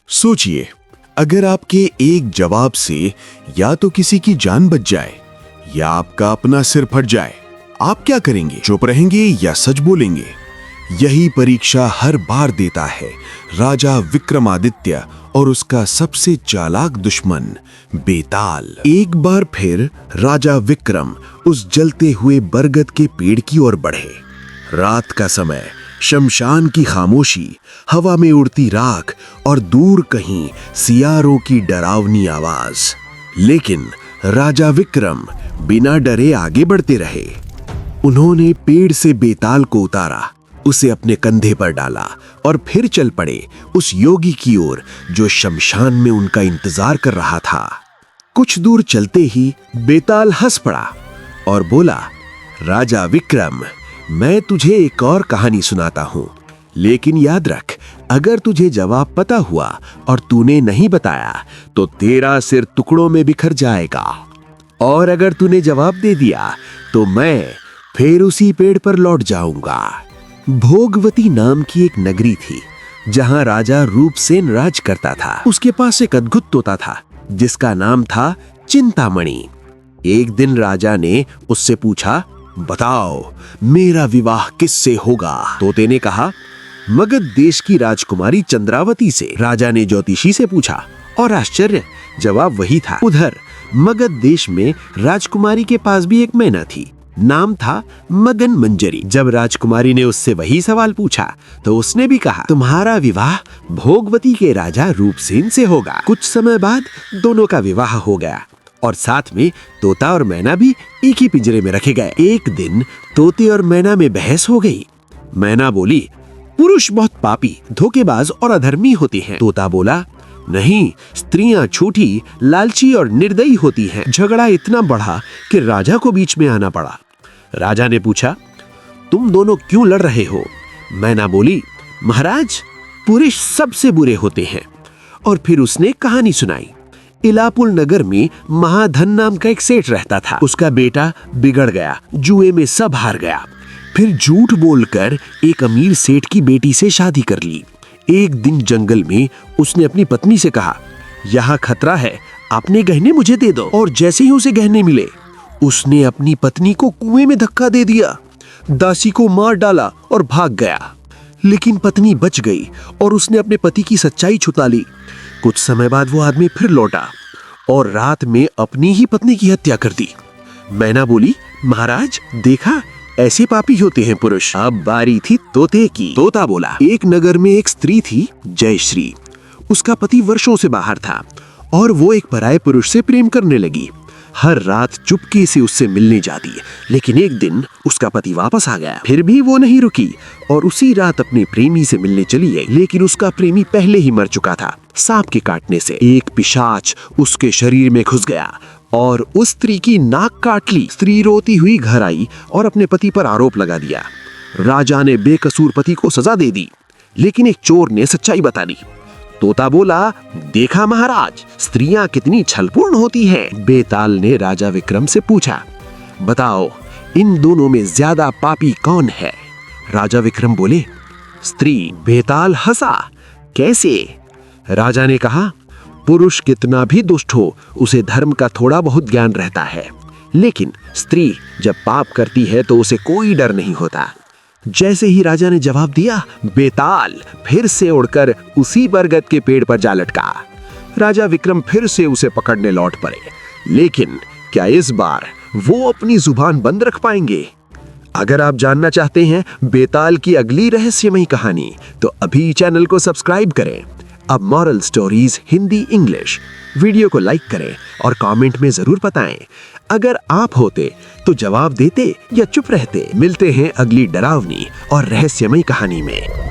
सोचिए, अगर आपके एक जवाब से या तो किसी की जान बच जाए या आपका अपना सिर फट जाए, आप क्या करेंगे? चुप रहेंगे या सच बोलेंगे? यही परीक्षा हर बार देता है राजा विक्रमादित्य और उसका सबसे चालाक दुश्मन बेताल। एक बार फिर राजा विक्रम उस जलते हुए बरगद के पेड़ की ओर बढ़े। रात का समय, शमशान की खामोशी, हवा में उड़ती राख और दूर कहीं सियारों की डरावनी आवाज। लेकिन राजा विक्रम बिना डरे आगे बढ़ते रहे। उन्होंने पेड़ से बेताल को उतारा, उसे अपने कंधे पर डाला और फिर चल पड़े उस योगी की ओर जो शमशान में उनका इंतजार कर रहा था। कुछ दूर चलते ही बेताल हंस पड़ा और बोला, राजा विक्रम, मैं तुझे एक और कहानी सुनाता हूं, लेकिन याद रख, अगर तुझे जवाब पता हुआ और तूने नहीं बताया तो तेरा सिर टुकड़ों में बिखर जाएगा, और अगर तूने जवाब दे दिया तो मैं फिर उसी पेड़ पर लौट जाऊंगा। भोगवती नाम की एक नगरी थी जहां राजा रूपसेन राज करता था। उसके पास एक अद्भुत तोता था जिसका नाम था चिंतामणि। एक दिन राजा ने उससे पूछा, बताओ, मेरा विवाह किससे होगा? तोते ने कहा, मगध देश की राजकुमारी चंद्रावती से। राजा ने ज्योतिषी से पूछा और आश्चर्य, जवाब वही था। उधर मगध देश में राजकुमारी के पास भी एक मैना थी, नाम था मगन मंजरी। जब राजकुमारी ने उससे वही सवाल पूछा तो उसने भी कहा, तुम्हारा विवाह भोगवती के राजा रूपसेन से होगा। कुछ समय बाद दोनों का विवाह हो गया और साथ में तोता और मैना भी एक ही पिंजरे में रखे गए। एक दिन तोते और मैना में बहस हो गई। मैना बोली, पुरुष बहुत पापी, धोखेबाज और अधर्मी होते हैं। तोता बोला, नहीं, स्त्रियां झूठी, लालची और निर्दयी होती हैं। झगड़ा इतना बढ़ा कि राजा को बीच में आना पड़ा। राजा ने पूछा, तुम दोनों क्यों लड़ रहे हो? मैना बोली, महाराज, पुरुष सबसे बुरे होते हैं। और फिर उसने कहानी सुनाई। इलापुल नगर में महाधन नाम का एक सेठ रहता था। उसका बेटा बिगड़ गया, जुए में सब हार गया। फिर झूठ बोलकर एक अमीर सेठ की बेटी से शादी कर ली। एक दिन जंगल में उसने अपनी पत्नी से कहा, यहाँ खतरा है, अपने गहने मुझे दे दो। और जैसे ही उसे गहने मिले, उसने अपनी पत्नी को कुएं में धक्का दे दिया, दासी को मार डाला और भाग गया। लेकिन पत्नी बच गई और उसने अपने पति की सच्चाई छुपा ली। कुछ समय बाद वो आदमी फिर लौटा और रात में अपनी ही पत्नी की हत्या कर दी। मैना बोली, महाराज, देखा, ऐसे पापी होते हैं पुरुष। अब बारी थी तोते की। तोता बोला, एक नगर में एक स्त्री थी, जयश्री। उसका पति वर्षों से बाहर था और वो एक पराये पुरुष से प्रेम करने लगी। हर रात चुपके से उससे मिलने जाती, लेकिन एक दिन उसका पति वापस आ गया। फिर भी वो नहीं रुकी और उसी रात अपने प्रेमी से मिलने चली गई। लेकिन उसका प्रेमी पहले ही मर चुका था सांप के काटने से। एक पिशाच उसके शरीर में घुस गया और उस स्त्री की नाक काट ली। स्त्री रोती हुई घर आई और अपने पति पर आरोप लगा दिया। राजा ने बेकसूर पति को सजा दे दी, लेकिन एक चोर ने सच्चाई बता दी। तोता बोला, देखा महाराज, स्त्रियां कितनी छलपूर्ण होती हैं। बेताल ने राजा विक्रम से पूछा, बताओ, इन दोनों में ज्यादा पापी कौन है? राजा विक्रम बोले, स्त्री। बेताल हंसा, कैसे? राजा ने कहा, पुरुष कितना भी दुष्ट हो, उसे धर्म का थोड़ा बहुत ज्ञान रहता है, लेकिन स्त्री जब पाप करती है तो उसे कोई डर नहीं होता। जैसे ही राजा ने जवाब दिया, बेताल फिर से उड़कर उसी बरगद के पेड़ पर जा लटका। राजा विक्रम फिर से उसे पकड़ने लौट पड़े, लेकिन क्या इस बार वो अपनी जुबान बंद रख पाएंगे? अगर आप जानना चाहते हैं बेताल की अगली रहस्यमयी कहानी, तो अभी चैनल को सब्सक्राइब करें। अब moral stories Hindi English video को लाइक करें और कमेंट में जरूर बताएं, अगर आप होते तो जवाब देते या चुप रहते। मिलते हैं अगली डरावनी और रहस्यमयी कहानी में।